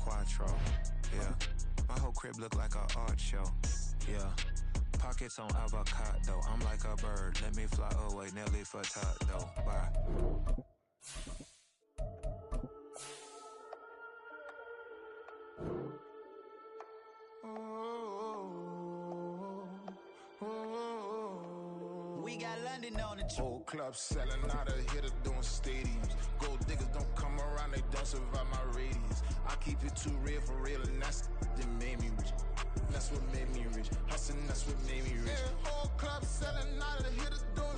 Quattro. Yeah, my whole crib look like an art show. Yeah, pockets on avocado. I'm like a bird. Let me fly away, Nelly Furtado. Bye. We got London on the whole club selling out of hitter doing stadiums. Gold diggers don't come around, they don't survive my radius. I keep it too real for real, and that's that made me rich. That's what made me rich. Hustling, that's what made me rich. Whole club selling out of hitter doing.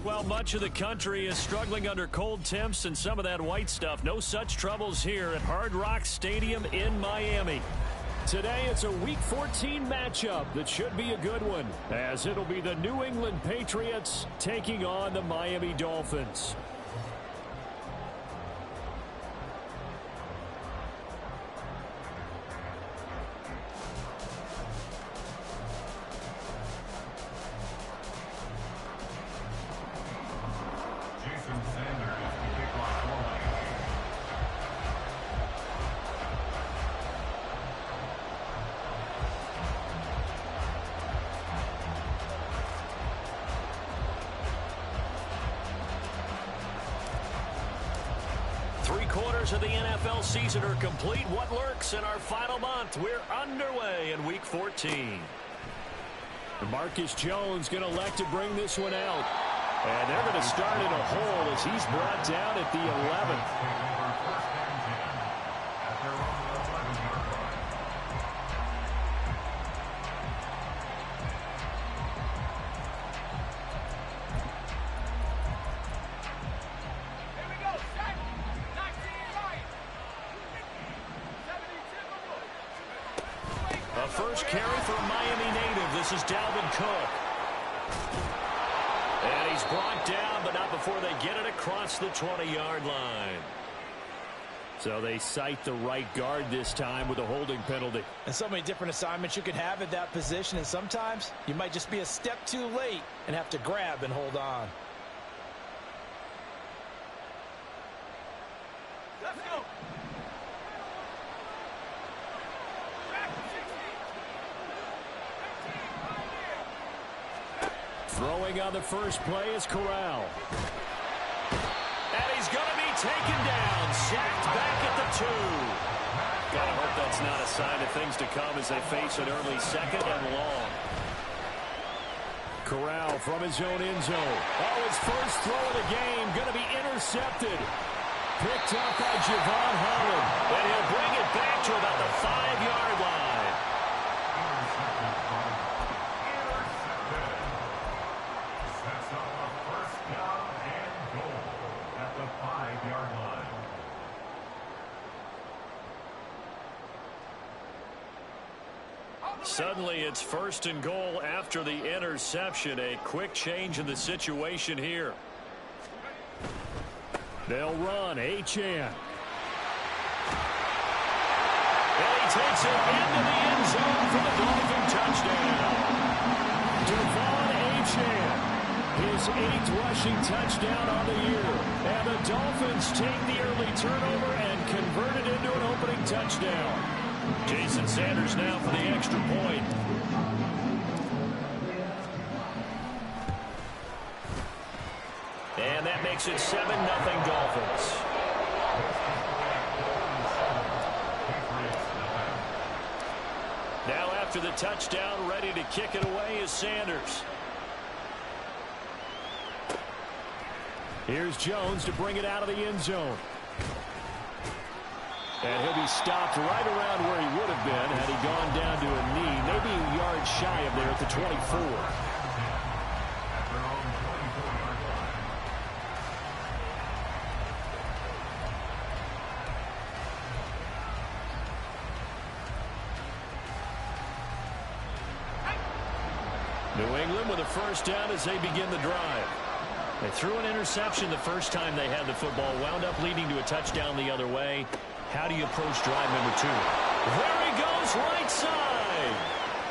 Well, much of the country is struggling under cold temps and some of that white stuff. No such troubles here at Hard Rock Stadium in Miami. Today, it's a Week 14 matchup that should be a good one, as it'll be the New England Patriots taking on the Miami Dolphins. Jason Sanders, the kickoff line. 3/4 of the NFL season are complete. What lurks in our final month? We're underway in Week 14. Marcus Jones going to elect to bring this one out. And they're going to start in a hole as he's brought down at the 11th. A first carry for a Miami native. This is Dalvin Cook. And he's brought down, but not before they get it across the 20-yard line. So they cite the right guard this time with a holding penalty. And so many different assignments you can have at that position, and sometimes you might just be a step too late and have to grab and hold on. Let's go. Throwing on the first play is Corral. And he's going to be taken down. Sacked back at the 2. Gotta hope that's not a sign of things to come as they face an early second and long. Corral from his own end zone. Oh, his first throw of the game going to be intercepted. Picked up by Javon Holland. And he'll bring it back to about the 5-yard line. Suddenly it's 1st and goal after the interception. A quick change in the situation here. They'll run. Achane. And he takes it into the end zone for the Dolphin touchdown. Devon Achane. His 8th rushing touchdown on the year. And the Dolphins take the early turnover and convert it into an opening touchdown. Jason Sanders now for the extra point. And that makes it 7-0 Dolphins. Now after the touchdown, ready to kick it away is Sanders. Here's Jones to bring it out of the end zone. And he'll be stopped right around where he would have been had he gone down to a knee, maybe a yard shy of there at the 24. New England with a first down as they begin the drive. They threw an interception the first time they had the football, wound up leading to a touchdown the other way. How do you approach drive number 2? There he goes, right side.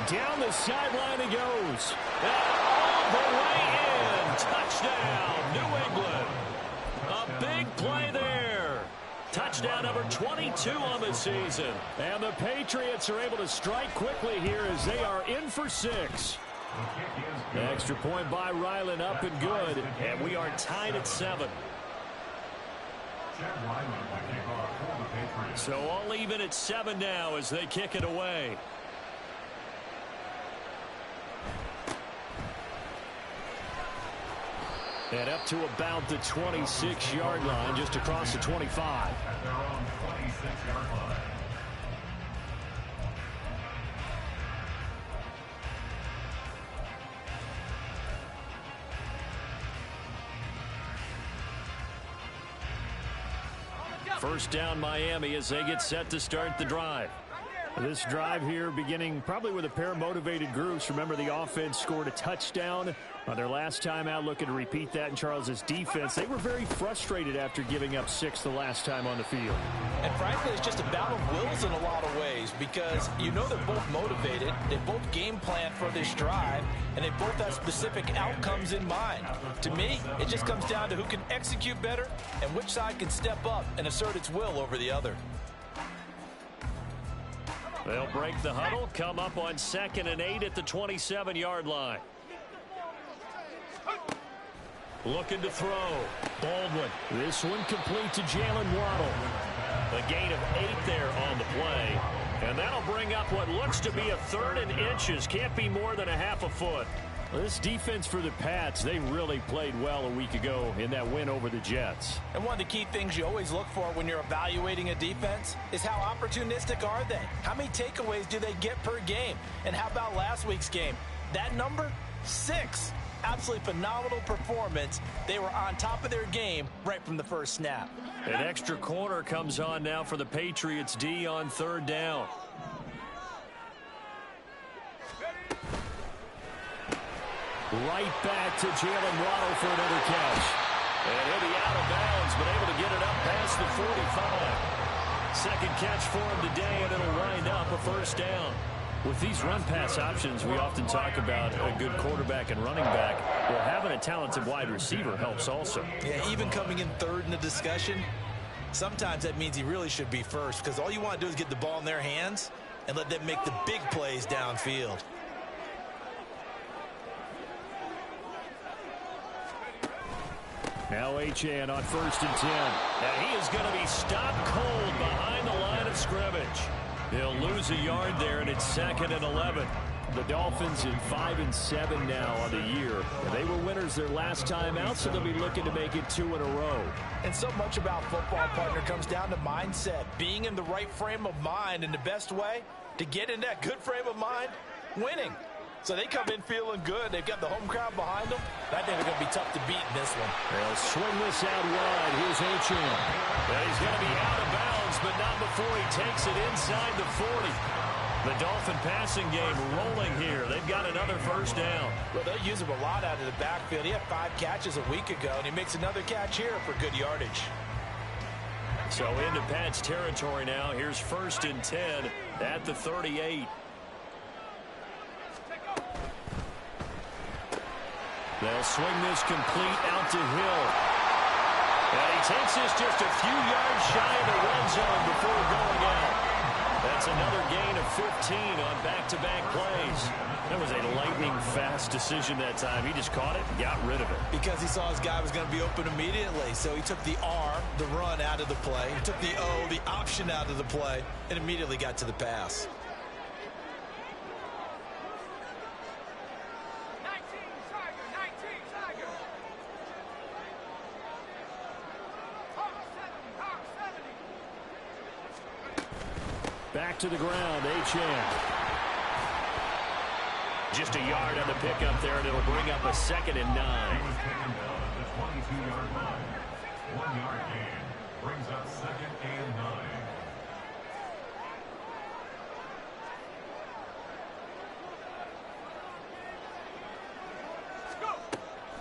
Down the sideline he goes. And all the way in. Touchdown, New England. A big play there. touchdown number 22 on the season. And the Patriots are able to strike quickly here as they are in for 6. Extra point by Ryland, up and good. And we are tied at 7. So all even at 7 now as they kick it away. And up to about the 26-yard line, just across the 25. At their own 26-yard line. First down Miami as they get set to start the drive. This drive here beginning probably with a pair of motivated groups. Remember, the offense scored a touchdown on their last time out, looking to repeat that in Charles's defense. They were very frustrated after giving up 6 the last time on the field. And frankly, it's just a battle of wills in a lot of ways because you know they're both motivated. They both game plan for this drive, and they both have specific outcomes in mind. To me, it just comes down to who can execute better and which side can step up and assert its will over the other. They'll break the huddle, come up on 2nd and 8 at the 27-yard line. Looking to throw. Baldwin. This one complete to Jalen Waddle. A gain of 8 there on the play. And that'll bring up what looks to be a 3rd and inches. Can't be more than a half a foot. Well, this defense for the Pats, they really played well a week ago in that win over the Jets. And one of the key things you always look for when you're evaluating a defense is how opportunistic are they? How many takeaways do they get per game? And how about last week's game? That number? 6. Absolutely phenomenal performance. They were on top of their game right from the first snap. An extra corner comes on now for the Patriots D on 3rd down. Right back to Jalen Waddle for another catch. And he'll be out of bounds, but able to get it up past the 45. Second catch for him today, and it'll wind up a 1st down. With these run-pass options, we often talk about a good quarterback and running back. Well, having a talented wide receiver helps also. Yeah, even coming in 3rd in the discussion, sometimes that means he really should be first because all you want to do is get the ball in their hands and let them make the big plays downfield. Now Achane on 1st and 10. And he is going to be stopped cold behind the line of scrimmage. He'll lose a yard there, and it's 2nd and 11. The Dolphins in 5 and 7 now on the year. They were winners their last time out, so they'll be looking to make it 2 in a row. And so much about football, partner, comes down to mindset. Being in the right frame of mind, and the best way to get in that good frame of mind, winning. So they come in feeling good. They've got the home crowd behind them. I think they're going to be tough to beat in this one. They'll swing this out wide. Here's Achane. Well, he's going to be out of bounds, but not before he takes it inside the 40. The Dolphin passing game rolling here. They've got another 1st down. Well, they use him a lot out of the backfield. He had 5 catches a week ago, and he makes another catch here for good yardage. So into Pats territory now. Here's 1st and 10 at the 38. They'll swing this complete out to Hill. And he takes this just a few yards shy of the red zone before going out. That's another gain of 15 on back-to-back plays. That was a lightning-fast decision that time. He just caught it and got rid of it. Because he saw his guy was going to be open immediately. So he took the R, the run, out of the play. He took the O, the option, out of the play, and immediately got to the pass. Back to the ground, Achane. Just a yard on the pickup there, and it'll bring up a 2nd and 9. He was taken down at the 22-yard line. 1-yard gain brings up 2nd and 9.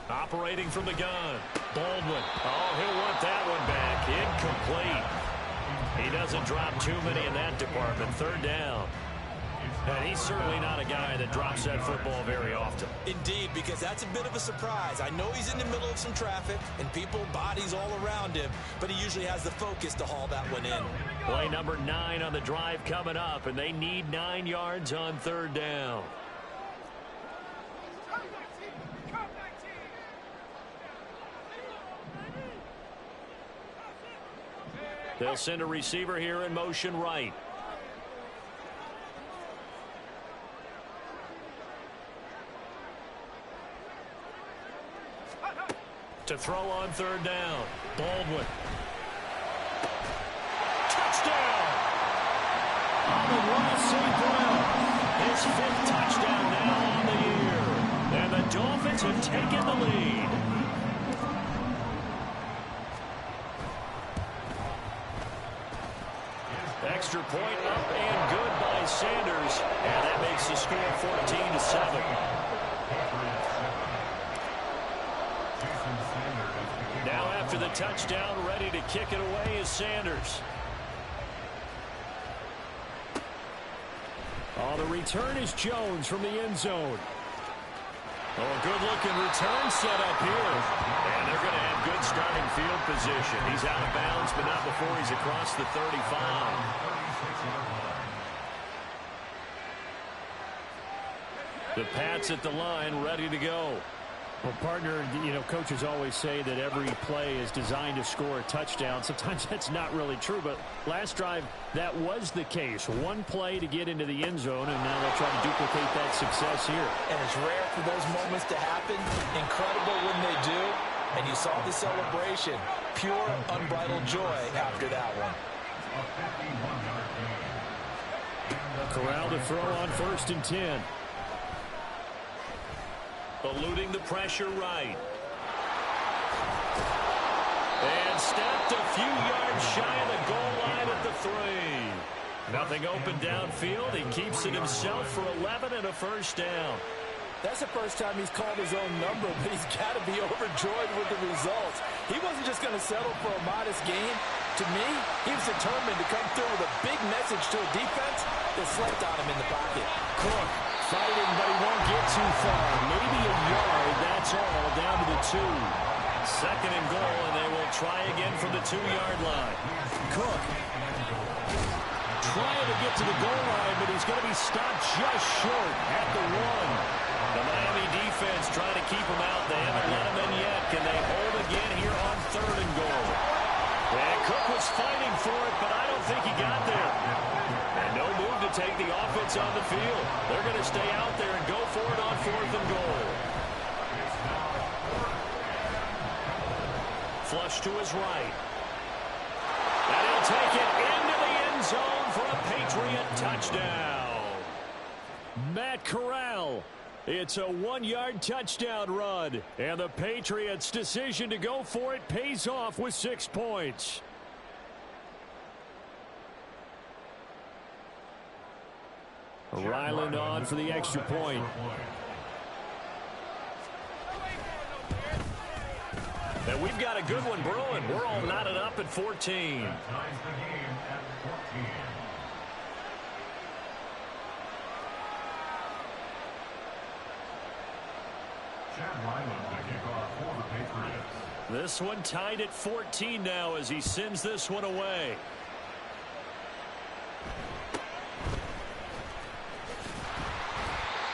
Operating from the gun. Baldwin. Oh, he'll want that one back. Incomplete. He doesn't drop too many in that department. 3rd down. It's And he's certainly not a guy that drops that football very often. Indeed, because that's a bit of a surprise. I know he's in the middle of some traffic and people, bodies all around him, but he usually has the focus to haul that one in. Play number 9 on the drive coming up, and they need 9 yards on third down. They'll send a receiver here in motion right. To throw on third down. Baldwin. Touchdown! Amon-Ra St. Brown. His 5th touchdown now on the year. And the Dolphins have taken the lead. Extra point up and good by Sanders. And that makes the score 14-7. Now after the touchdown, ready to kick it away is Sanders. Oh, the return is Jones from the end zone. Oh, good-looking return set up here. And they're going to have good starting field position. He's out of bounds, but not before he's across the 35. The Pats at the line, ready to go. Well, partner, you know, coaches always say that every play is designed to score a touchdown. Sometimes that's not really true, but last drive, that was the case. One play to get into the end zone, and now they'll try to duplicate that success here. And it's rare for those moments to happen. Incredible when they do. And you saw the celebration. Pure, unbridled joy after that one. Corral to throw on 1st and 10. Eluding the pressure right. And stepped a few yards shy of the goal line at the 3. Nothing open downfield. He keeps it himself for 11 and a first down. That's the first time he's called his own number, but he's got to be overjoyed with the results. He wasn't just going to settle for a modest gain. To me, he was determined to come through with a big message to a defense that slept on him in the pocket. Cook fighting, but he won't get too far. Maybe a yard, that's all, down to the 2. 2nd and goal, and they will try again from the 2-yard line. Cook trying to get to the goal line, but he's going to be stopped just short at the 1. The Miami defense trying to keep him out. They haven't let him in yet. Can they hold again here on 3rd and goal? And Cook was fighting for it, but I don't think he got there. And no move to take the offense on the field. They're going to stay out there and go for it on 4th and goal. Flush to his right. And he'll take it into the end zone for a Patriot touchdown. Matt Corral. It's a 1-yard touchdown run. And the Patriots' decision to go for it pays off with 6 points. Ryland on for the extra point. And we've got a good one brewing. We're all knotted up at 14. This one tied at 14 now as he sends this one away.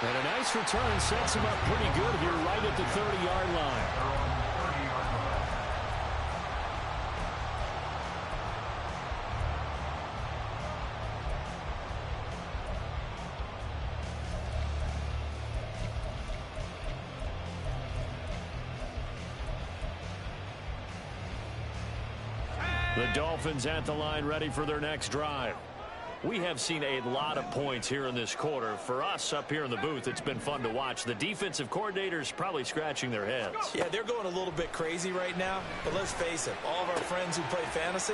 And a nice return sets him up pretty good here right at the 30-yard line. The Dolphins at the line ready for their next drive. We have seen a lot of points here in this quarter. For us up here in the booth, it's been fun to watch. The defensive coordinators probably scratching their heads. Yeah, they're going a little bit crazy right now. But let's face it, all of our friends who play fantasy,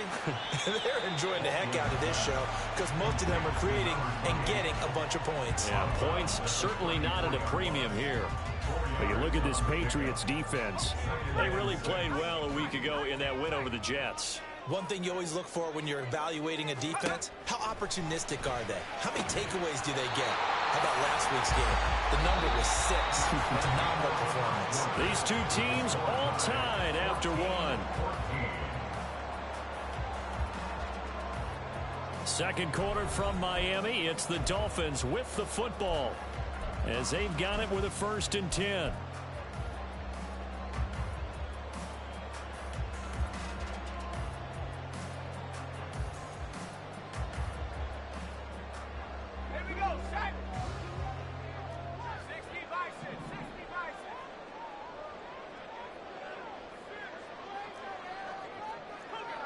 they're enjoying the heck out of this show because most of them are creating and getting a bunch of points. Yeah, points certainly not at a premium here. But you look at this Patriots defense. They really played well a week ago in that win over the Jets. One thing you always look for when you're evaluating a defense, how opportunistic are they? How many takeaways do they get? How about last week's game? The number was 6. Phenomenal performance. These two teams all tied after one. Second quarter from Miami. It's the Dolphins with the football as they've got it with a 1st and 10.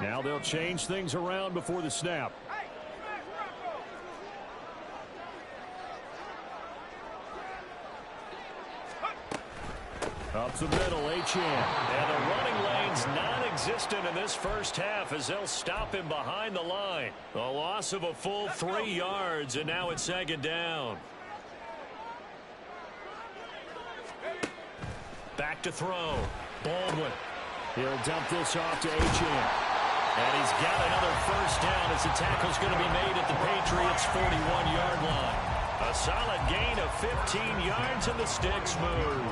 Now they'll change things around before the snap. Up the middle, Achane. And the running lane's non-existent in this first half as they'll stop him behind the line. A loss of a full 3 yards, and now it's 2nd down. Back to throw. Baldwin. He'll dump this off to Achane. And he's got another 1st down as the tackle's going to be made at the Patriots' 41-yard line. A solid gain of 15 yards, and the sticks move.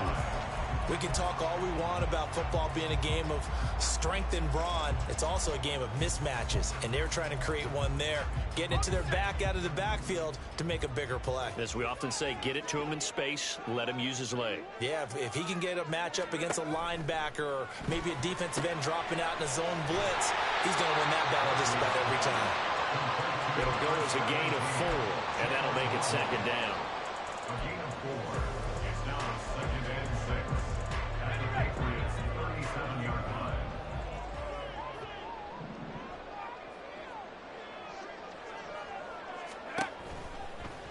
We can talk all we want about football being a game of strength and brawn. It's also a game of mismatches, and they're trying to create one there, getting it to their back out of the backfield to make a bigger play. As we often say, get it to him in space, let him use his leg. Yeah, if he can get a matchup against a linebacker or maybe a defensive end dropping out in a zone blitz, he's going to win that battle just about every time. It'll go as a gain of 4, and that'll make it 2nd down. A gain of 4. It's now 2nd and 6. At the Patriots' 37-yard line.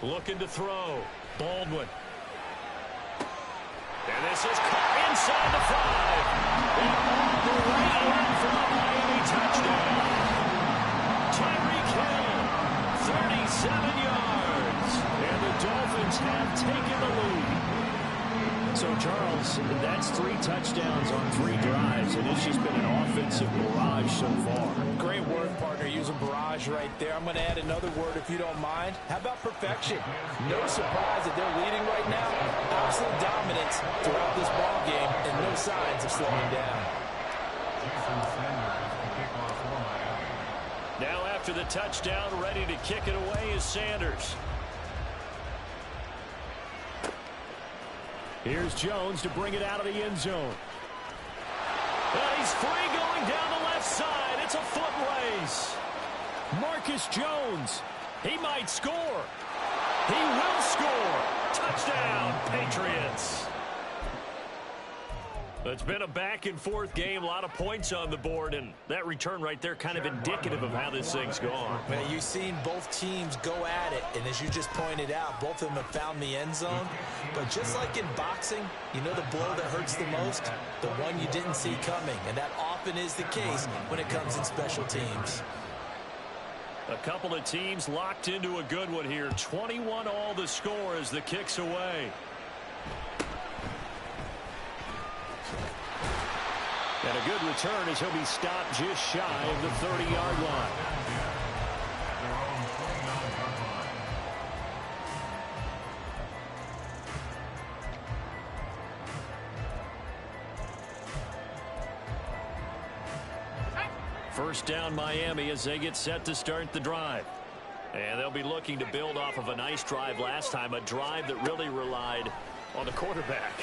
Looking to throw. Baldwin. And this is caught inside the 5. And all the way in for a Miami touchdown. Tyreek Hill, 37 yards. And the Dolphins have taken the lead. So, Charles, that's 3 touchdowns on 3 drives, and it's just been an offensive barrage so far. Great word, partner. Using barrage right there. I'm going to add another word if you don't mind. How about perfection? No surprise that they're leading right now. Absolute dominance throughout this ball game, and no signs of slowing down. Now after the touchdown, ready to kick it away is Sanders. Here's Jones to bring it out of the end zone. And he's free going down the left side. It's a foot race. Marcus Jones. He might score. He will score. Touchdown, Patriots. It's been a back-and-forth game, a lot of points on the board, and that return right there kind of indicative of how this thing's gone. Man, you've seen both teams go at it, and as you just pointed out, both of them have found the end zone. But just like in boxing, you know the blow that hurts the most? The one you didn't see coming, and that often is the case when it comes in special teams. A couple of teams locked into a good one here. 21 all the score as the kick's away. And a good return as he'll be stopped just shy of the 30-yard line. First down Miami as they get set to start the drive. And they'll be looking to build off of a nice drive last time, a drive that really relied on the quarterback.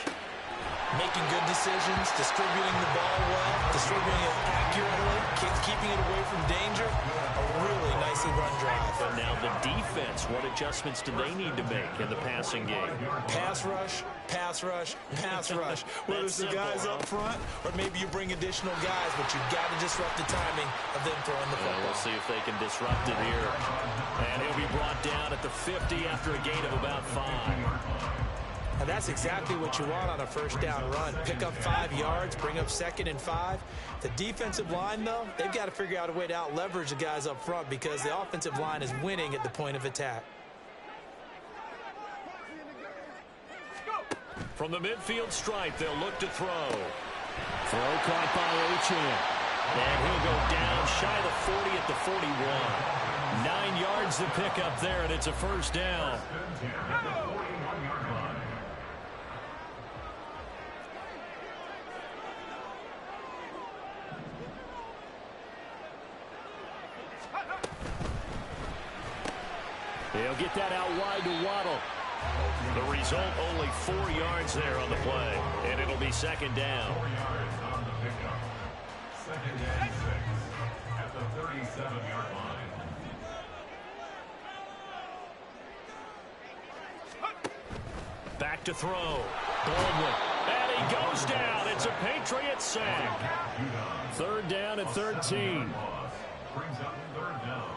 Making good decisions, distributing the ball well, distributing it accurately, keeping it away from danger. A really nicely run drive. And now the defense, what adjustments do they need to make in the passing game? Pass rush, pass rush, pass rush. Whether it's the guys up front or maybe you bring additional guys, but you've got to disrupt the timing of them throwing the football. We'll see if they can disrupt it here. And he'll be brought down at the 50 after a gain of about 5. And that's exactly what you want on a first down run. Pick up 5 yards, bring up 2nd and 5. The defensive line, though, they've got to figure out a way to out-leverage the guys up front because the offensive line is winning at the point of attack. From the midfield stripe, they'll look to throw. Throw caught by Achane. And he'll go down shy of the 40 at the 41. 9 yards to pick up there, and it's a first down. He'll get that out wide to Waddle. The result, only 4 yards there on the play, and it'll be second down. 4 yards on the pickup. Second and 6 at the 37-yard line. Back to throw. Baldwin. And he goes down. It's a Patriots sack. Third down at 13. Brings up third down.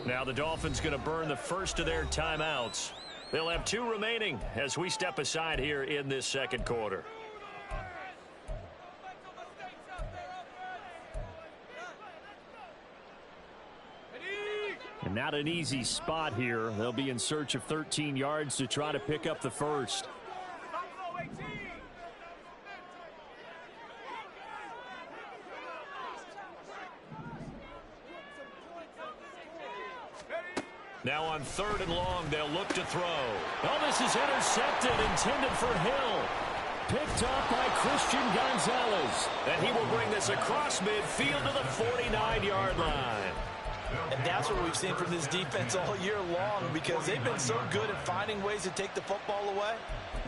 Now the Dolphins going to burn the first of their timeouts. They'll have 2 remaining as we step aside here in this second quarter. And not an easy spot here. They'll be in search of 13 yards to try to pick up the first. Now on third and long, they'll look to throw. Oh, this is intercepted, intended for Hill. Picked up by Christian Gonzalez. And he will bring this across midfield to the 49-yard line. And that's what we've seen from this defense all year long, because they've been so good at finding ways to take the football away.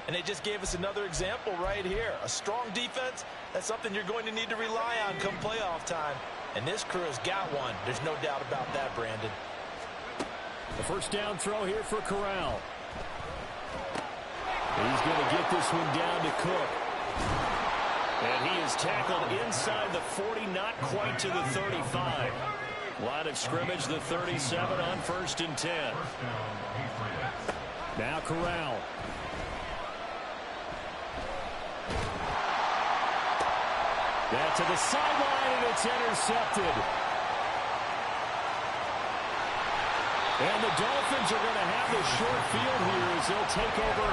And they just gave us another example right here. A strong defense, that's something you're going to need to rely on come playoff time. And this crew has got one. There's no doubt about that, Brandon. The first down throw here for Corral. He's going to get this one down to Cook. And he is tackled inside the 40, not quite to the 35. Line of scrimmage, the 37 on 1st and 10. Now Corral. That to the sideline, and it's intercepted. And the Dolphins are going to have the short field here as they'll take over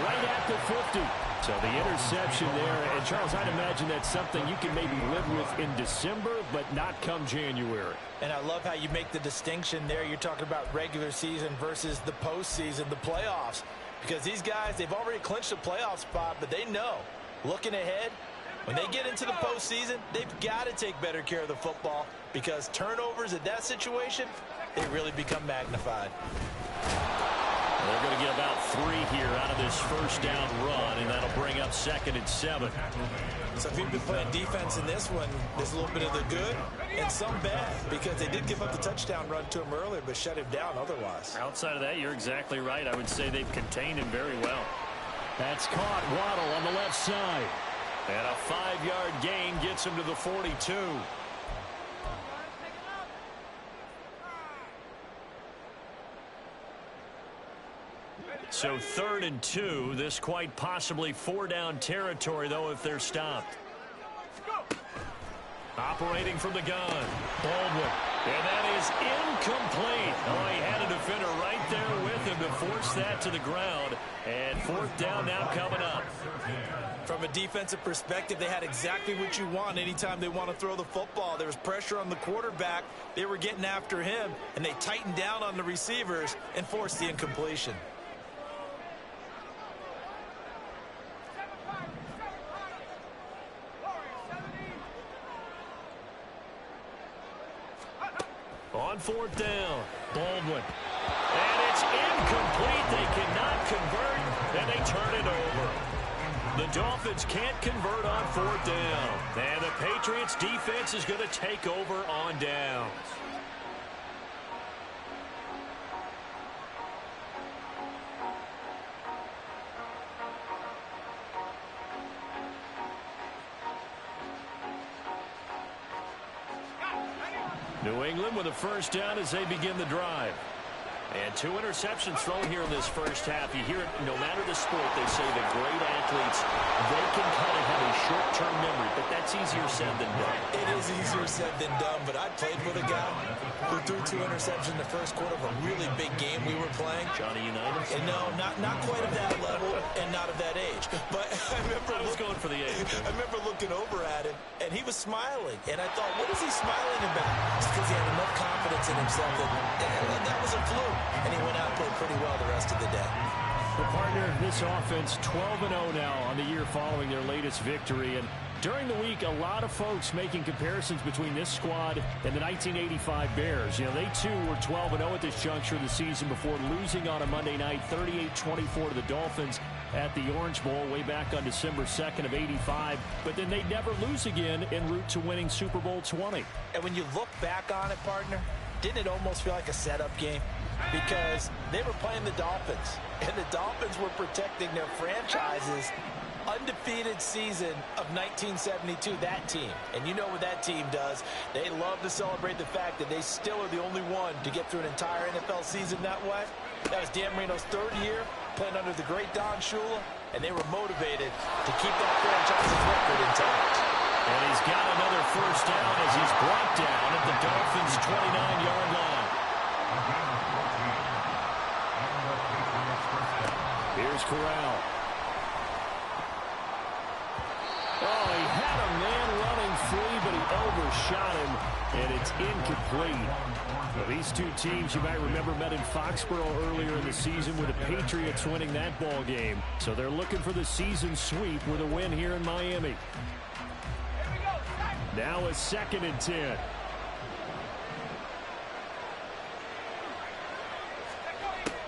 right at the 50. So the interception there. And, Charles, I'd imagine that's something you can maybe live with in December, but not come January. And I love how you make the distinction there. You're talking about regular season versus the postseason, the playoffs. Because these guys, they've already clinched a playoff spot, but they know, looking ahead, when they get into the postseason, they've got to take better care of the football, because turnovers in that situation, they really become magnified. They're going to get about 3 here out of this first down run, and that'll bring up 2nd and 7. So if you've been playing defense in this one, there's a little bit of the good and some bad, because they did give up the touchdown run to him earlier, but shut him down otherwise. Outside of that, you're exactly right. I would say they've contained him very well. That's caught. Waddle on the left side. And a 5-yard gain gets him to the 42. So 3rd and 2. This quite possibly 4-down territory, though, if they're stopped. Operating from the gun. Baldwin. And that is incomplete. Oh, he had a defender right there with him to force that to the ground. And 4th down now coming up. From a defensive perspective, they had exactly what you want anytime they want to throw the football. There was pressure on the quarterback. They were getting after him, and they tightened down on the receivers and forced the incompletion. On 4th down, Baldwin. And it's incomplete. They cannot convert, and they turn it over. The Dolphins can't convert on 4th down. And the Patriots defense is going to take over on downs. New England with a first down as they begin the drive. And 2 interceptions thrown here in this first half. You hear it, no matter the sport, they say the great athletes, they can kind of have a short-term memory, but that's easier said than done. It is easier said than done, but I played with a guy who threw 2 interceptions in the first quarter of a really big game we were playing. Johnny Unitas? And no, not quite of that level and not of that age. But I was going for the age. I remember looking over at him, and he was smiling. And I thought, what is he smiling about? It's because he had enough confidence in himself that was a fluke. And he went out and played pretty well the rest of the day. The partner of this offense, 12-0 now on the year following their latest victory. And during the week, a lot of folks making comparisons between this squad and the 1985 Bears. You know, they too were 12-0 at this juncture of the season before losing on a Monday night, 38-24 to the Dolphins at the Orange Bowl way back on December 2nd of 85. But then they'd never lose again en route to winning Super Bowl 20. And when you look back on it, partner, didn't it almost feel like a setup game? Because they were playing the Dolphins, and the Dolphins were protecting their franchise's undefeated season of 1972, that team. And you know what that team does. They love to celebrate the fact that they still are the only one to get through an entire NFL season that way. That was Dan Marino's 3rd year, playing under the great Don Shula, and they were motivated to keep that franchise's record intact. And he's got another first down as he's brought down at the Dolphins' 29-yard line. Here's Corral. Oh, he had a man running free, but he overshot him, and it's incomplete. Well, these two teams, you might remember, met in Foxborough earlier in the season with the Patriots winning that ball game. So they're looking for the season sweep with a win here in Miami. Now a 2nd and 10.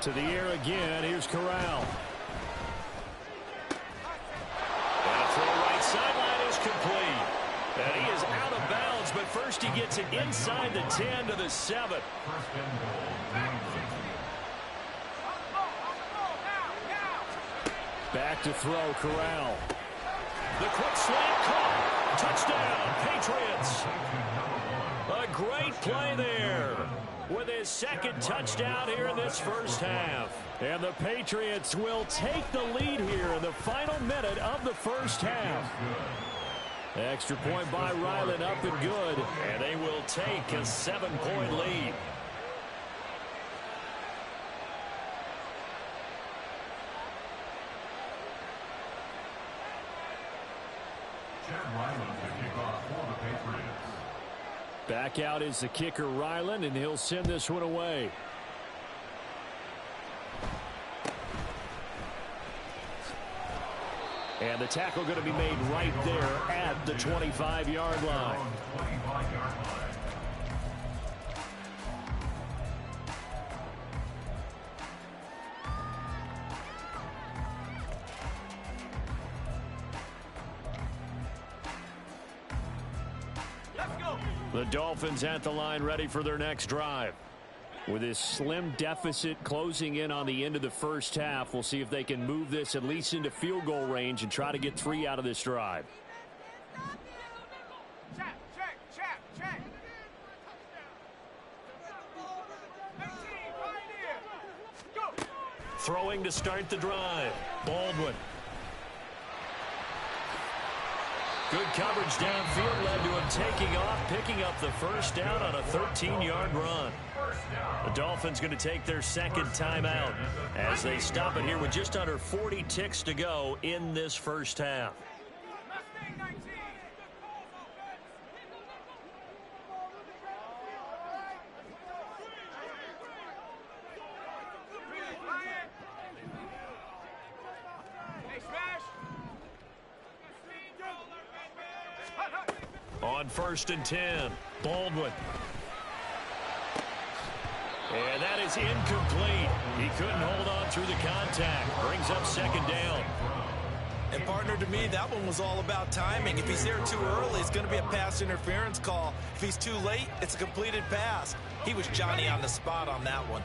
To the air again. Here's Corral. And a throw right sideline is complete. And he is out of bounds, but first he gets it inside the 10 to the 7. Back to throw, Corral. The quick slant caught. Touchdown, Patriots. A great play there with his 2nd touchdown here in this first half. And the Patriots will take the lead here in the final minute of the first half. Extra point by Ryland, up and good. And they will take a 7-point lead. Back out is the kicker, Ryland, and he'll send this one away. And the tackle going to be made right there at the 25-yard line. The Dolphins at the line ready for their next drive. With this slim deficit closing in on the end of the first half, we'll see if they can move this at least into field goal range and try to get 3 out of this drive. Throwing to start the drive. Baldwin. Good coverage downfield led to him taking off, picking up the first down on a 13-yard run. The Dolphins going to take their 2nd timeout as they stop it here with just under 40 ticks to go in this first half. On 1st and 10, Baldwin. And that is incomplete. He couldn't hold on through the contact. Brings up 2nd down. And partner, to me, that one was all about timing. If he's there too early, it's going to be a pass interference call. If he's too late, it's a completed pass. He was Johnny on the spot on that one.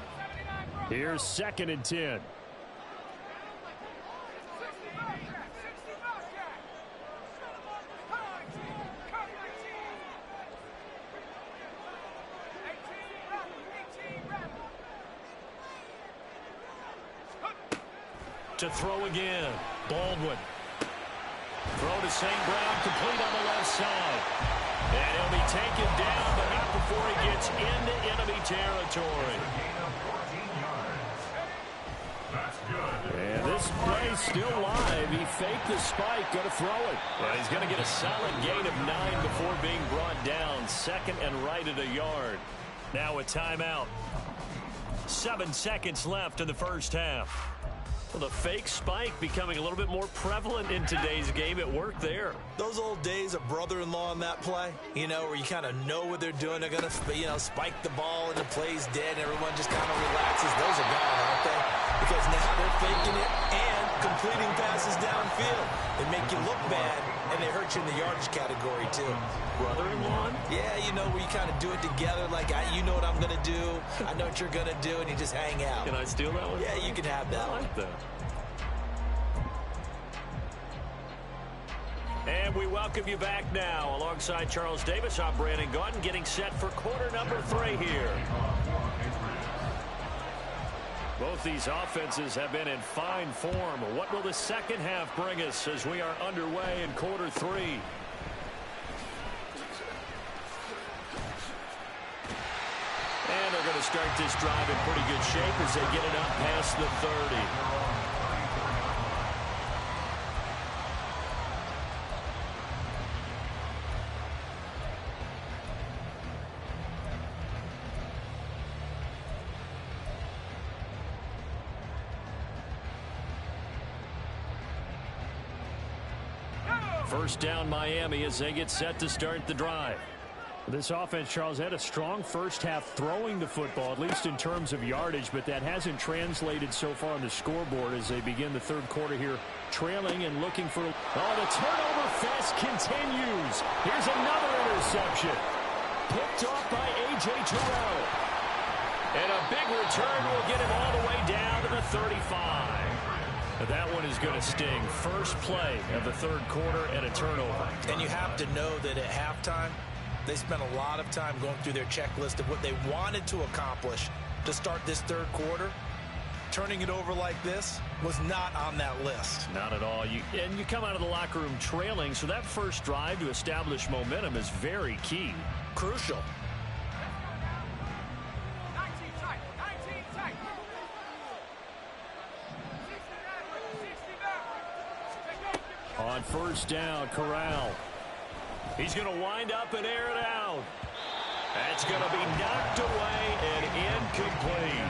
Here's 2nd and 10. To throw again. Baldwin. Throw to St. Brown, complete on the left side. And he'll be taken down, but not before he gets into enemy territory. And this play's still live. He faked the spike, going to throw it. And he's going to get a solid gain of 9 before being brought down. Second and right at a yard. Now a timeout. 7 seconds left in the first half. Well, the fake spike becoming a little bit more prevalent in today's game. It worked there. Those old days of brother-in-law in that play, where you kind of know what they're doing. They're going to, spike the ball and the play's dead and everyone just kind of relaxes. Those are gone, aren't they? Because now they're faking it and completing passes downfield. They make you look bad, and they hurt you in the yardage category, too. Brother-in-law? Yeah, where you kind of do it together, like, you know what I'm going to do, I know what you're going to do, and you just hang out. Can I steal that one? Yeah, you can have that. I like that. And we welcome you back now. Alongside Charles Davis, I'm Brandon Gaudin, getting set for quarter number 3 here. Both these offenses have been in fine form. What will the second half bring us as we are underway in quarter 3? And they're going to start this drive in pretty good shape as they get it up past the 30. First down Miami as they get set to start the drive. This offense, Charles, had a strong first half throwing the football, at least in terms of yardage, but that hasn't translated so far on the scoreboard as they begin the third quarter here, trailing and looking for... Oh, the turnover fest continues. Here's another interception. Picked off by A.J. Terrell. And a big return will get him all the way down to the 35. That one is going to sting. First play of the third quarter and a turnover. And you have to know that at halftime, they spent a lot of time going through their checklist of what they wanted to accomplish to start this third quarter. Turning it over like this was not on that list. Not at all. You come out of the locker room trailing, so that first drive to establish momentum is very key. Crucial. On first down, Corral. He's going to wind up and air it out. That's going to be knocked away and incomplete.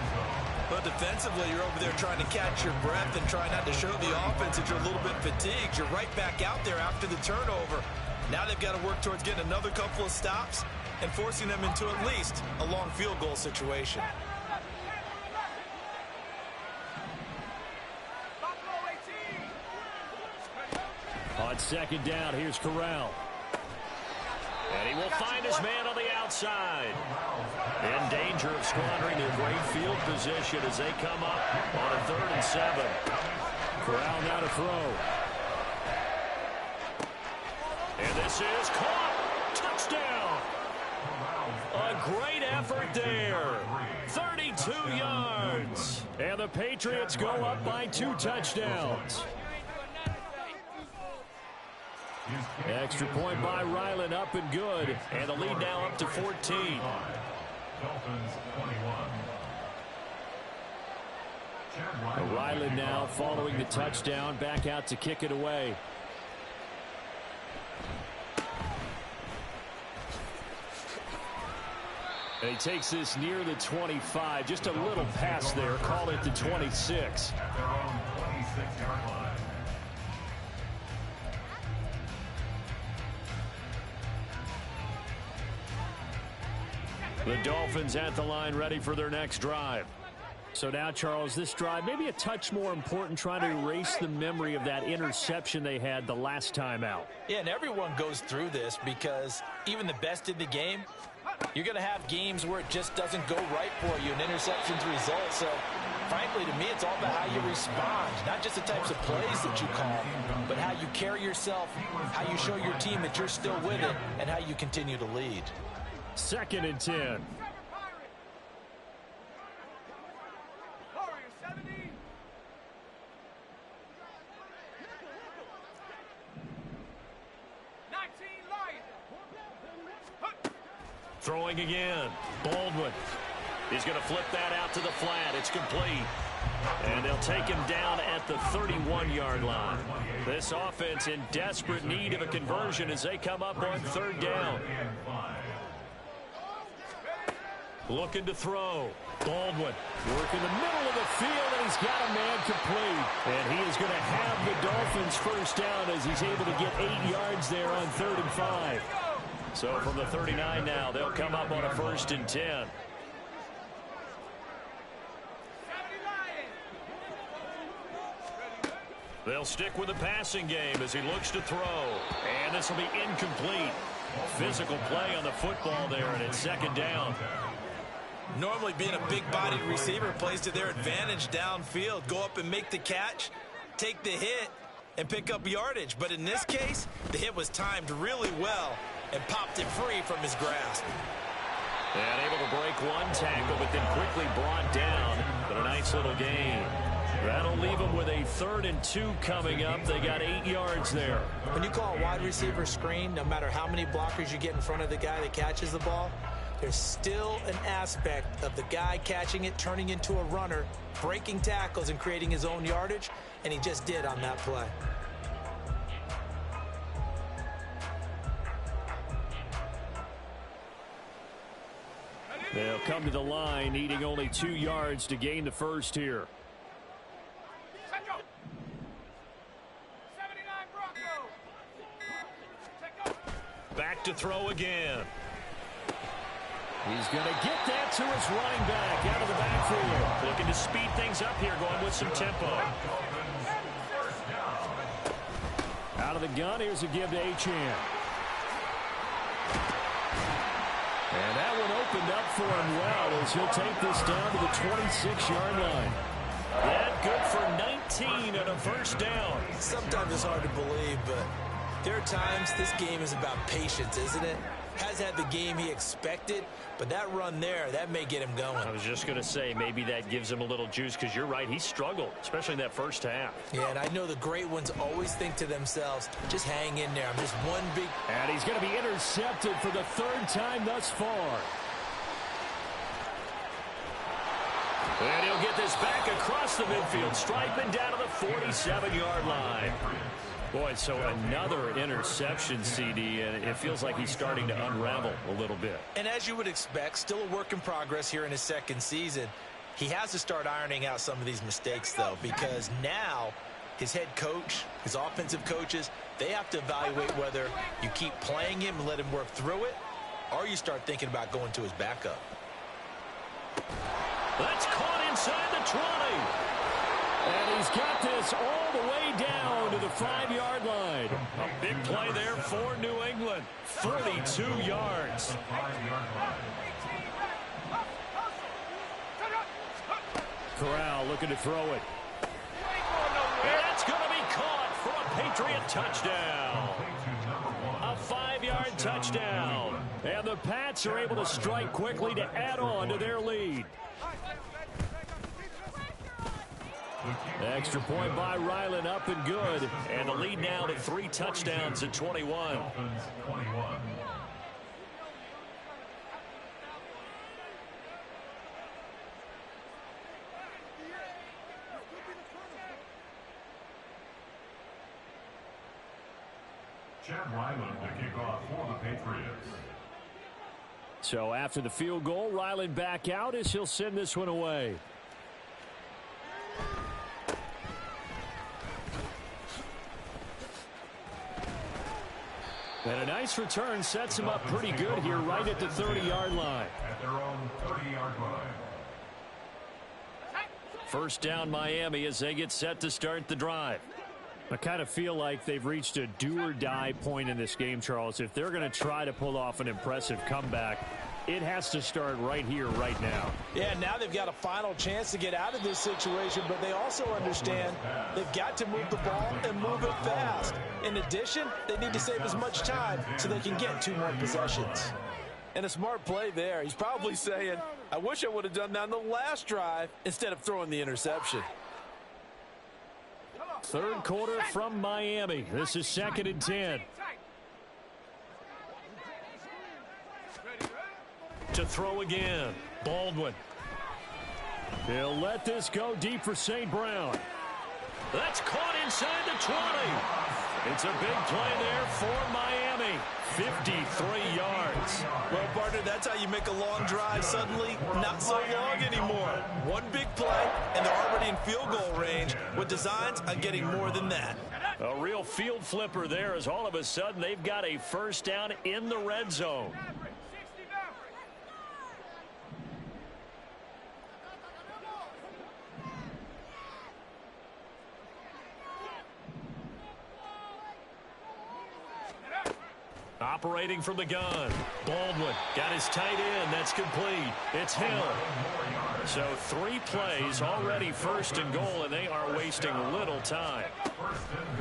But defensively, you're over there trying to catch your breath and try not to show the offense that you're a little bit fatigued. You're right back out there after the turnover. Now they've got to work towards getting another couple of stops and forcing them into at least a long field goal situation. On second down, here's Corral. And he will find his man on the outside. In danger of squandering their great field position as they come up on a 3rd and 7. Corral now to throw. And this is caught. Touchdown. A great effort there. 32 yards. And the Patriots go up by 2 touchdowns. Extra point by Ryland, up and good. And the lead now up to 14. Dolphins 21. Ryland now following the touchdown, back out to kick it away. And he takes this near the 25. Just a little pass there. Call it the 26. At their own 26-yard line. The Dolphins at the line, ready for their next drive. So now, Charles, this drive maybe a touch more important, trying to erase the memory of that interception they had the last time out. Yeah, and everyone goes through this because even the best in the game, you're going to have games where it just doesn't go right for you, and interceptions result. So, frankly, to me, it's all about how you respond, not just the types of plays that you call, but how you carry yourself, how you show your team that you're still with it, and how you continue to lead. 2nd and 10. Throwing again. Baldwin. He's going to flip that out to the flat. It's complete. And they'll take him down at the 31-yard line. This offense in desperate need of a conversion as they come up on third down. Looking to throw. Baldwin working the middle of the field, and he's got a man complete. And he is going to have the Dolphins first down as he's able to get 8 yards there on 3rd and 5. So from the 39 now, they'll come up on a 1st and 10. They'll stick with the passing game as he looks to throw. And this will be incomplete. Physical play on the football there, and it's 2nd down. Normally being a big-bodied receiver plays to their advantage downfield. Go up and make the catch, take the hit, and pick up yardage. But in this case, the hit was timed really well and popped it free from his grasp. And able to break one tackle, but then quickly brought down. But a nice little gain. That'll leave them with a 3rd and 2 coming up. They got 8 yards there. When you call a wide receiver screen, no matter how many blockers you get in front of the guy that catches the ball, there's still an aspect of the guy catching it, turning into a runner, breaking tackles and creating his own yardage, and he just did on that play. They'll come to the line, needing only 2 yards to gain the first here. Back to throw again. He's going to get that to his running back out of the backfield. Looking to speed things up here, going with some tempo. Out of the gun, here's a give to Achane. And that one opened up for him well as he'll take this down to the 26-yard line. That good for 19 on a 1st down. Sometimes it's hard to believe, but there are times this game is about patience, isn't it? Has had the game he expected, but that run there, that may get him going. I was just going to say, maybe that gives him a little juice, because you're right, he struggled, especially in that first half. Yeah, and I know the great ones always think to themselves, just hang in there. I'm just one big... And he's going to be intercepted for the 3rd time thus far. And he'll get this back across the midfield, striping down to the 47-yard line. Boy, so another interception, CD, and it feels like he's starting to unravel a little bit. And as you would expect, still a work in progress here in his 2nd season. He has to start ironing out some of these mistakes, though, because now his head coach, his offensive coaches, they have to evaluate whether you keep playing him and let him work through it, or you start thinking about going to his backup. That's caught inside the 20. And he's got this all the way down to the 5-yard line. A big play there for New England. 42 yards. Corral looking to throw it. And that's going to be caught for a Patriot touchdown. A 5-yard touchdown. And the Pats are able to strike quickly to add on to their lead. Extra point by Ryland, up and good. And the lead now to 3 touchdowns at 21. Chad Ryland to kick off for the Patriots. So after the field goal, Ryland back out as he'll send this one away. And a nice return sets him up pretty good here right at the 30-yard line. At their own 30-yard line. First down Miami as they get set to start the drive. I kind of feel like they've reached a do-or-die point in this game, Charles. If they're going to try to pull off an impressive comeback, it has to start right here, right now. Yeah, now they've got a final chance to get out of this situation, but they also understand they've got to move the ball and move it fast. In addition, they need to save as much time so they can get 2 more possessions. And a smart play there. He's probably saying, I wish I would have done that on the last drive instead of throwing the interception. Third quarter from Miami. This is 2nd and 10. to throw again. Baldwin. He'll let this go deep for St. Brown. That's caught inside the 20. It's a big play there for Miami. 53 yards. Well, partner, that's how you make a long drive suddenly not so long anymore. One big play, and they're already in field goal range with designs on getting more than that. A real field flipper there as all of a sudden they've got a first down in the red zone. Operating from the gun. Baldwin got his tight end. That's complete. It's Hill. So 3 plays already first and goal, and they are wasting little time.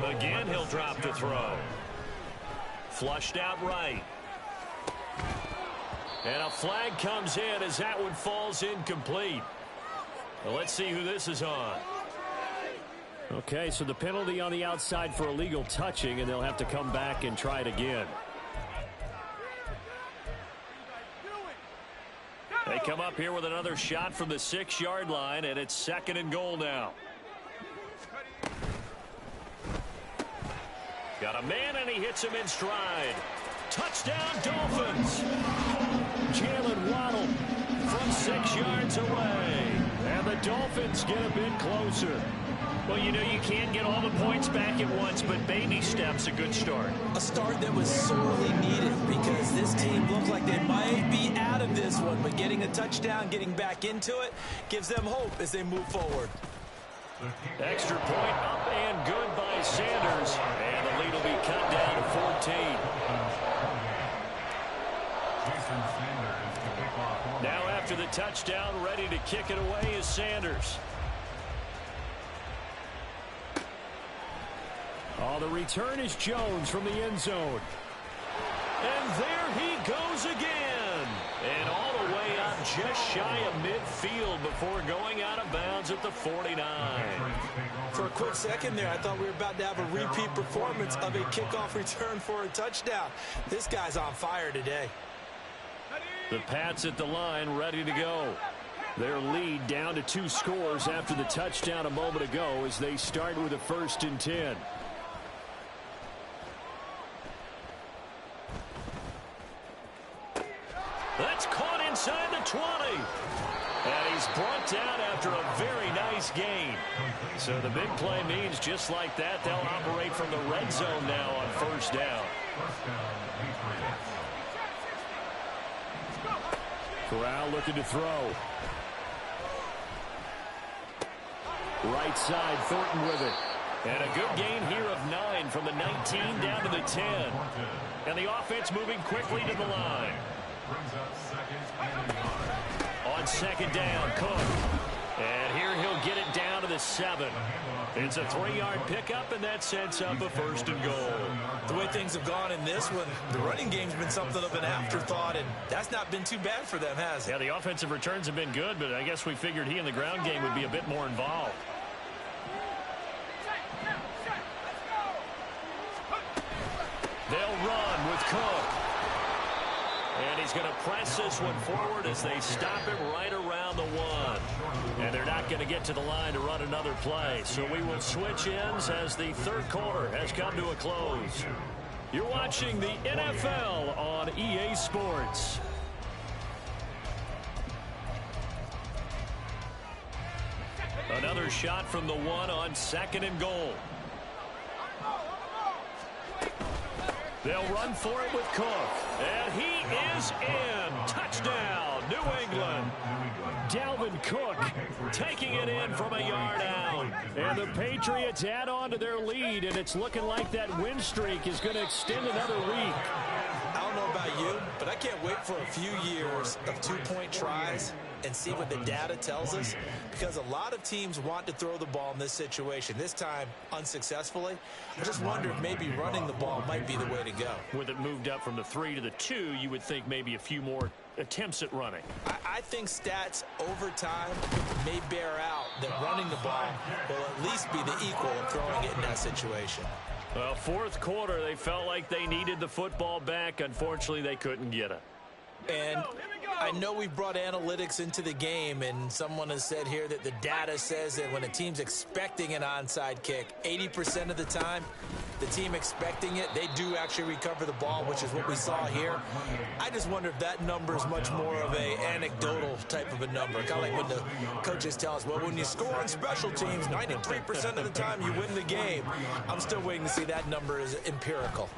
Again, he'll drop the throw. Flushed out right. And a flag comes in as that one falls incomplete. Well, let's see who this is on. Okay, so the penalty on the outside for illegal touching, and they'll have to come back and try it again. They come up here with another shot from the 6-yard line, and it's second and goal now. Got a man, and he hits him in stride. Touchdown, Dolphins. Jalen Waddle From 6 yards away. And the Dolphins get a bit closer. Well, you know you can't get all the points back at once, but baby steps a good start. A start that was sorely needed because this team looked like they might be out of this one, but getting a touchdown, getting back into it, gives them hope as they move forward. Extra point up and good by Sanders, and the lead will be cut down to 14. Now after the touchdown, ready to kick it away is Sanders. Oh, the return is Jones from the end zone. And there he goes again. And all the way up just shy of midfield before going out of bounds at the 49. For a quick second there, I thought we were about to have a repeat performance of a kickoff return for a touchdown. This guy's on fire today. The Pats at the line ready to go. Their lead down to 2 scores after the touchdown a moment ago as they start with a 1st and 10. That's caught inside the 20. And he's brought down after a very nice gain. So the big play means just like that, they'll operate from the red zone now on 1st down. Corral looking to throw. Right side, Thornton with it. And a good gain here of 9 from the 19 down to the 10. And the offense moving quickly to the line. On 2nd down, Cook. And here he'll get it down to the 7. It's a 3-yard pickup, and that sets up a 1st and goal. The way things have gone in this one, the running game's been something of an afterthought, and that's not been too bad for them, has it? Yeah, the offensive returns have been good, but I guess we figured he in the ground game would be a bit more involved. They'll run with Cook. And he's going to press this one forward as they stop him right around the 1. And they're not going to get to the line to run another play. So we will switch ends as the 3rd quarter has come to a close. You're watching the NFL on EA Sports. Another shot from the 1 on 2nd and goal. They'll run for it with Cook. And he is in. Touchdown, New England. Dalvin Cook taking it in from a yard out. And the Patriots add on to their lead, and it's looking like that win streak is going to extend another week. I don't know about you, but I can't wait for a few years of 2-point tries and see what the data tells us, because a lot of teams want to throw the ball in this situation, this time unsuccessfully. I just wonder if maybe running the ball might be the way to go. With it moved up from the 3 to the 2, you would think maybe a few more attempts at running. I think stats over time may bear out that running the ball will at least be the equal of throwing it in that situation. Well, 4th quarter, they felt like they needed the football back. Unfortunately, they couldn't get it. And I know we've brought analytics into the game, and someone has said here that the data says that when a team's expecting an onside kick, 80% of the time, the team expecting it, they do actually recover the ball, which is what we saw here. I just wonder if that number is much more of a anecdotal type of a number. Kind of like when the coaches tell us, well, when you score on special teams, 93% of the time you win the game. I'm still waiting to see that number is empirical.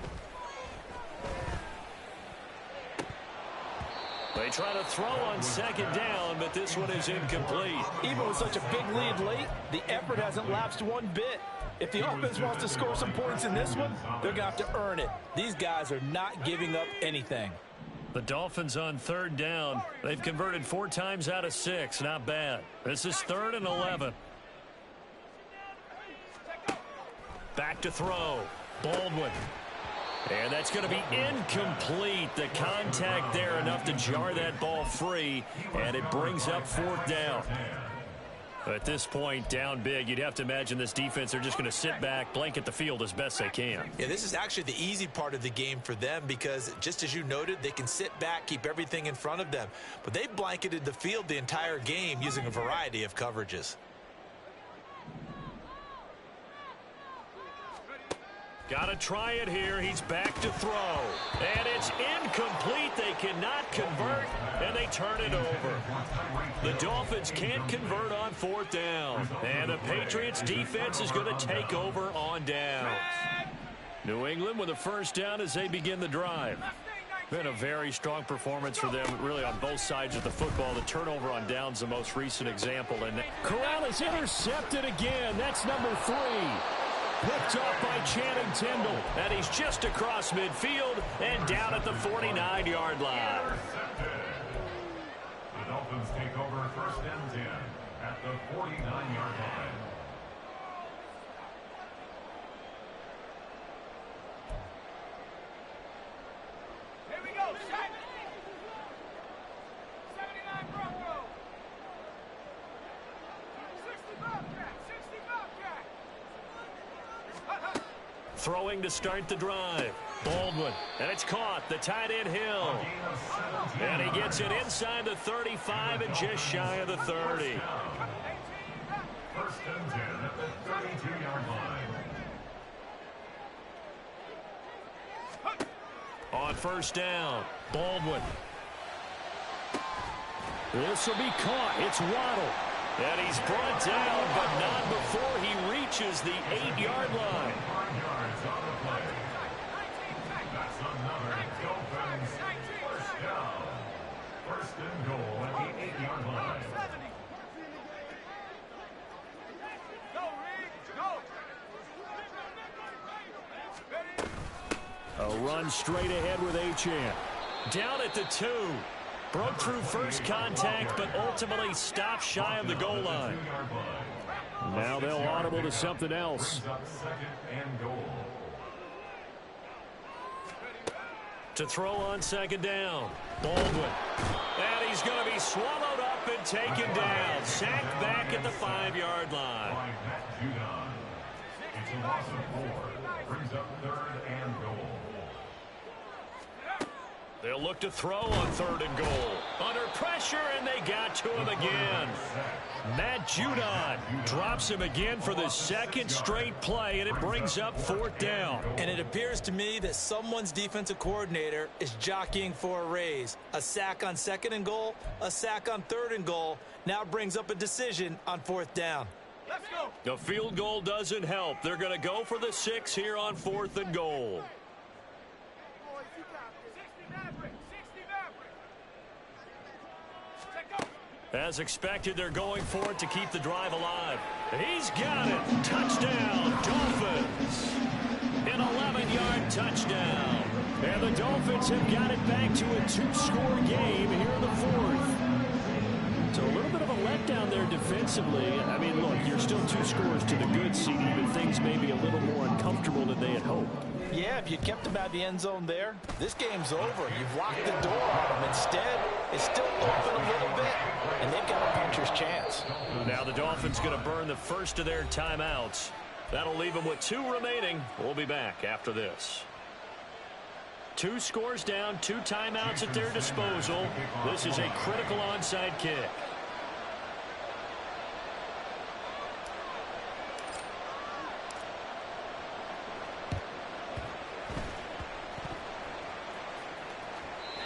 They try to throw on second down, but this one is incomplete. Even with such a big lead late, the effort hasn't lapsed one bit. If the offense wants to score some points in this one, they're going to have to earn it. These guys are not giving up anything. The Dolphins on third down. They've converted 4 times out of 6. Not bad. This is 3rd and 11. Back to throw. Baldwin. And that's going to be incomplete. The contact there enough to jar that ball free, and it brings up 4th down. At this point, down big, you'd have to imagine this defense, they're just going to sit back, blanket the field as best they can. Yeah, this is actually the easy part of the game for them because, just as you noted, they can sit back, keep everything in front of them. But they blanketed the field the entire game using a variety of coverages. Got to try it here. He's back to throw. And it's incomplete. They cannot convert, and they turn it over. The Dolphins can't convert on 4th down. And the Patriots defense is going to take over on downs. New England with a 1st down as they begin the drive. Been a very strong performance for them, really, on both sides of the football. The turnover on downs, the most recent example. And Corral is intercepted again. That's number 3. Picked off by Channing Tindall. And he's just across midfield and down at the 49-yard line. The Dolphins take over 1st and 10 at the 49-yard line. Here we go. 79 Bronco. 60 Bobcat. 60 Bobcat. Throwing to start the drive. Baldwin. And it's caught. The tight end Hill. And he gets it inside the 35 and just shy of the 30. 1st and 10 at the 32-yard line. On 1st down, Baldwin. This will be caught. It's Waddle. And he's brought down, but not before he reaches the 8-yard line. 5 yards on the play. That's another Dolphins 1st down. 1st and goal at the 8-yard line. A run straight ahead with Achane. Down at the 2. Broke through first contact, but ultimately stopped shy of the goal line. Now they'll audible to something else. 2nd and goal. To throw on 2nd down, Baldwin. And he's going to be swallowed up and taken down. Sacked back at the 5-yard line. By Matt Judon. It's a loss of 4. Brings up 3rd and goal. They'll look to throw on 3rd and goal. Under pressure, and they got to him again. Matt Judon drops him again for the 2nd straight play, and it brings up 4th down. And it appears to me that someone's defensive coordinator is jockeying for a raise. A sack on 2nd and goal, a sack on 3rd and goal. Now brings up a decision on 4th down. Let's go. The field goal doesn't help. They're going to go for the 6 here on 4th and goal. As expected, they're going for it to keep the drive alive. He's got it. Touchdown, Dolphins. An 11-yard touchdown. And the Dolphins have got it back to a 2-score game here in the 4th. So a little bit of a letdown there defensively. I mean, look, you're still 2 scores to the good, CD, but things may be a little more uncomfortable than they had hoped. Yeah, if you kept them out the end zone there, this game's over. You've locked the door on them. Instead, it's still open a little bit, and they've got a puncher's chance. Now the Dolphins going to burn the first of their timeouts. That'll leave them with 2 remaining. We'll be back after this. 2 scores down, 2 timeouts at their disposal. This is a critical onside kick.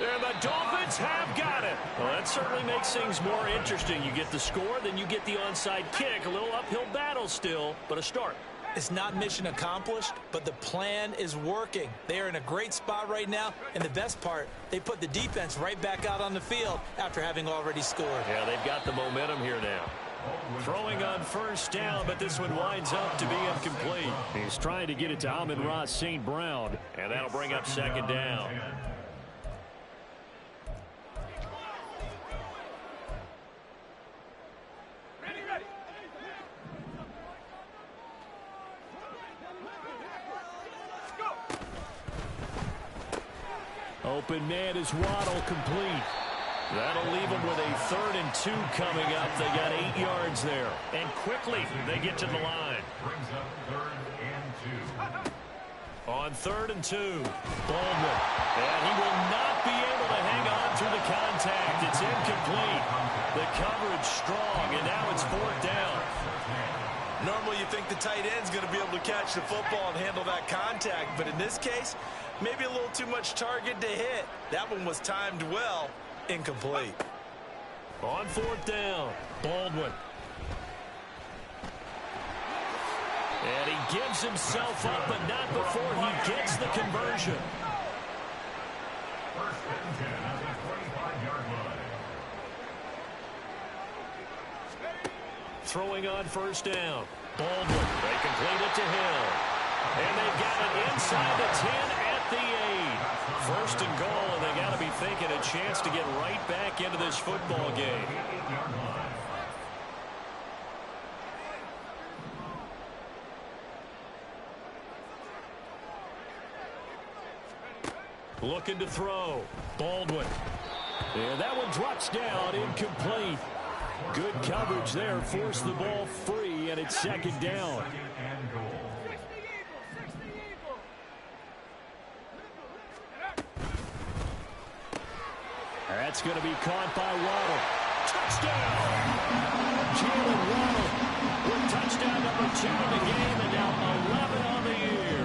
And the Dolphins have got it. Well, that certainly makes things more interesting. You get the score, then you get the onside kick. A little uphill battle still, but a start. It's not mission accomplished, but the plan is working. They are in a great spot right now, and the best part, they put the defense right back out on the field after having already scored. Yeah, they've got the momentum here now. Throwing on first down, but this one winds up to be incomplete. He's trying to get it to Amon-Ra St. Brown, and that'll bring up second down. Open man is Waddle, complete. That'll leave them with a 3rd and 2 coming up. They got 8 yards there. And quickly, they get to the line. Brings up 3rd and 2. On 3rd and 2, Baldwin. And he will not be able to hang on through the contact. It's incomplete. The coverage strong, and now it's 4th down. Normally you think the tight end's going to be able to catch the football and handle that contact, but in this case, maybe a little too much target to hit. That one was timed well. Incomplete. On 4th down, Baldwin. And he gives himself up, but not before he gets the conversion. 1st and 10 at the 25-yard line. Throwing on first down, Baldwin. They complete it to Hill. And they've got it inside the 10 at the 8. 1st and goal, and they got to be thinking a chance to get right back into this football game. Looking to throw. Baldwin. And that one drops down, incomplete. Good coverage there, forced the ball free, and it's 2nd down. That's going to be caught by Waddle. Touchdown! Jalen Waddle with touchdown number 2 in the game, and now 11 on the year.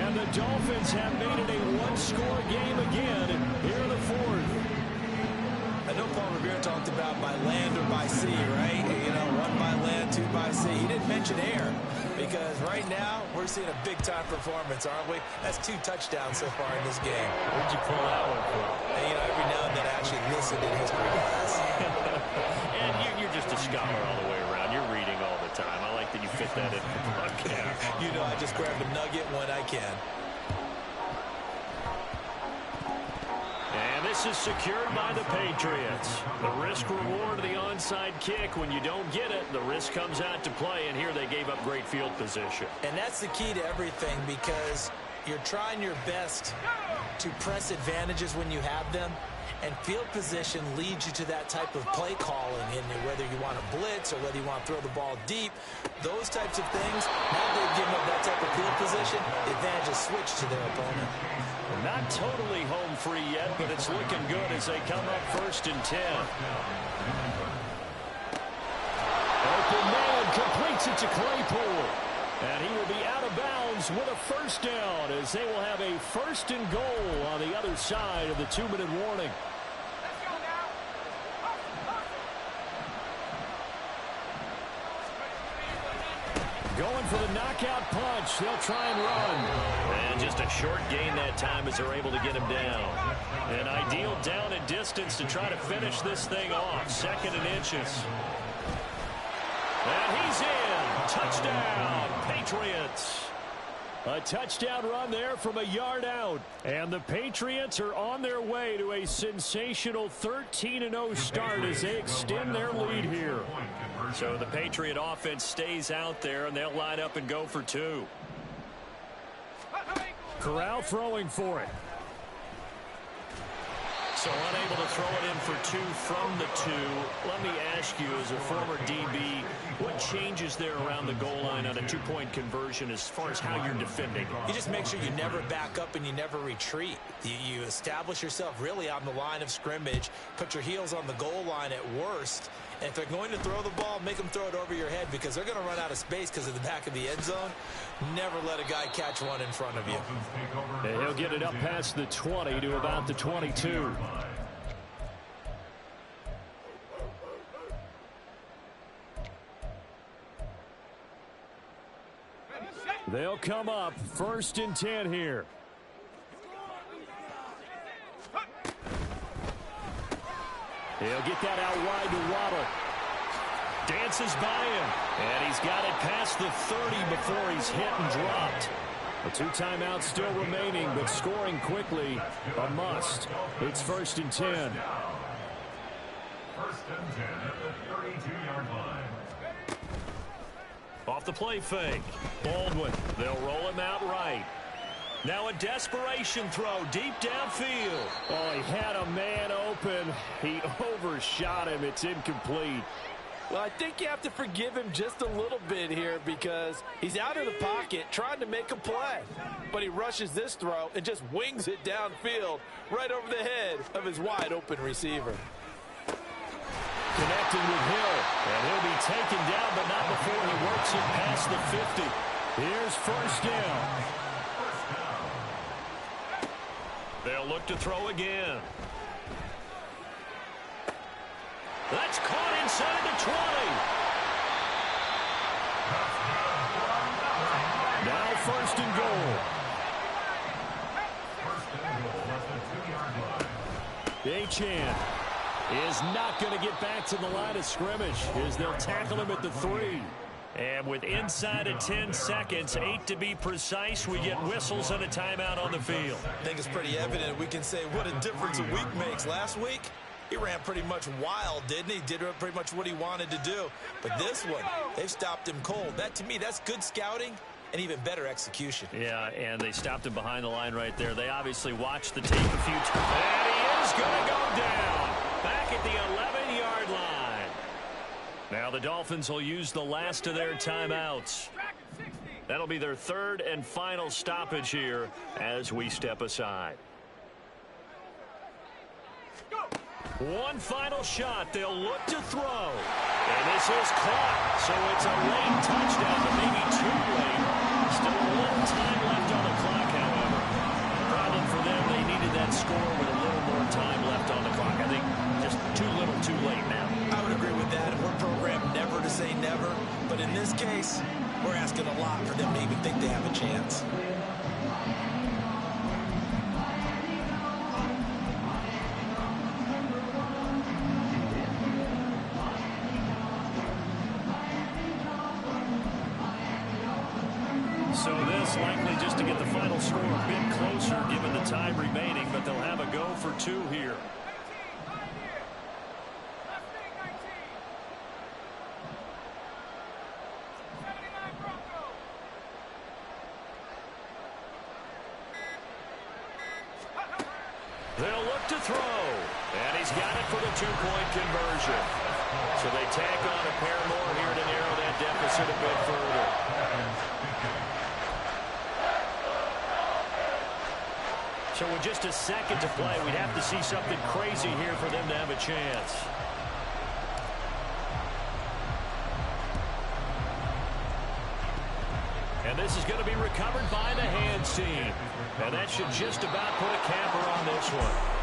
And the Dolphins have made it a 1-score game again here in the 4th. I know Paul Revere talked about by land or by sea, right? You know, 1 by land, 2 by sea. He didn't mention air because right now we're seeing a big-time performance, aren't we? That's 2 touchdowns so far in this game. Where'd you pull that one from? And, you know, every now and then I actually listened in history class. And you're just a scholar all the way around. You're reading all the time. I like that you fit that in the podcast. You know, I just grab a nugget when I can. And this is secured by the Patriots. The risk-reward of the onside kick. When you don't get it, the risk comes out to play, and here they gave up great field position. And that's the key to everything because you're trying your best to press advantages when you have them, and field position leads you to that type of play calling, and whether you want to blitz or whether you want to throw the ball deep, those types of things, now that they've given up that type of field position, the advantage is switched to their opponent. Not totally home free yet, but it's looking good as they come up 1st and 10. Open man completes it to Claypool. And he will be out of bounds with a 1st down as they will have a 1st and goal on the other side of the 2-minute warning. Let's go now. Going for the knockout punch. They'll try and run. And just a short gain that time as they're able to get him down. An ideal down and distance to try to finish this thing off. 2nd and inches. And he's in. Touchdown, Patriots. A touchdown run there from a yard out. And the Patriots are on their way to a sensational 13-0 start as they extend their lead here. So the Patriot offense stays out there, and they'll line up and go for 2. Corral throwing for it. So unable to throw it in for 2 from the 2. Let me ask you, as a former DB, what changes there around the goal line on a 2-point conversion as far as how you're defending? You just make sure you never back up and you never retreat. You establish yourself really on the line of scrimmage, put your heels on the goal line at worst, and if they're going to throw the ball, make them throw it over your head because they're going to run out of space because of the back of the end zone. Never let a guy catch one in front of you. And he'll get it up past the 20 to about the 22. They'll come up 1st and 10 here. He'll get that out wide to Waddle. Dances by him. And he's got it past the 30 before he's hit and dropped. The 2 timeouts still remaining, but scoring quickly, a must. It's 1st and 10. 1st and 10 at the 32-yard line. Off the play fake. Baldwin. They'll roll him out right. Now a desperation throw deep downfield. Oh, he had a man open. He overshot him. It's incomplete. Well, I think you have to forgive him just a little bit here because he's out of the pocket trying to make a play. But he rushes this throw and just wings it downfield right over the head of his wide-open receiver. Connecting with Hill, and he'll be taken down, but not before he works it past the 50. Here's 1st down. They'll look to throw again. That's caught inside the 20. Now 1st and goal. 1st and goal at the 2-yard line. Achane is not going to get back to the line of scrimmage as they'll tackle him at the 3. And with inside of 10 seconds, 8 to be precise, we get whistles and a timeout on the field. I think it's pretty evident. We can say what a difference a week makes. Last week, he ran pretty much wild, didn't he? Did pretty much what he wanted to do. But this one, they've stopped him cold. That, to me, that's good scouting and even better execution. Yeah, and they stopped him behind the line right there. They obviously watched the tape a few times. And he is going to go down back at the 11-yard line. Now the Dolphins will use the last of their timeouts. That'll be their 3rd and final stoppage here as we step aside. One final shot. They'll look to throw. And this is caught. So it's a late touchdown, but maybe too late. Still a little time left on the clock, however. Problem for them, they needed that score with a little more time left on the clock. I think just too little too late now. I would agree with that. We're programmed never to say never. But in this case, we're asking a lot for them to even think they have a chance. So this likely just to get the final score a bit closer given the time remaining, but they'll have a go for 2 here. They'll look to throw, and he's got it for the 2-point conversion. So they tack on a pair more here to narrow that deficit a bit further. So with just a second to play, we'd have to see something crazy here for them to have a chance. And this is going to be recovered by the hands team. And that should just about put a capper on this one.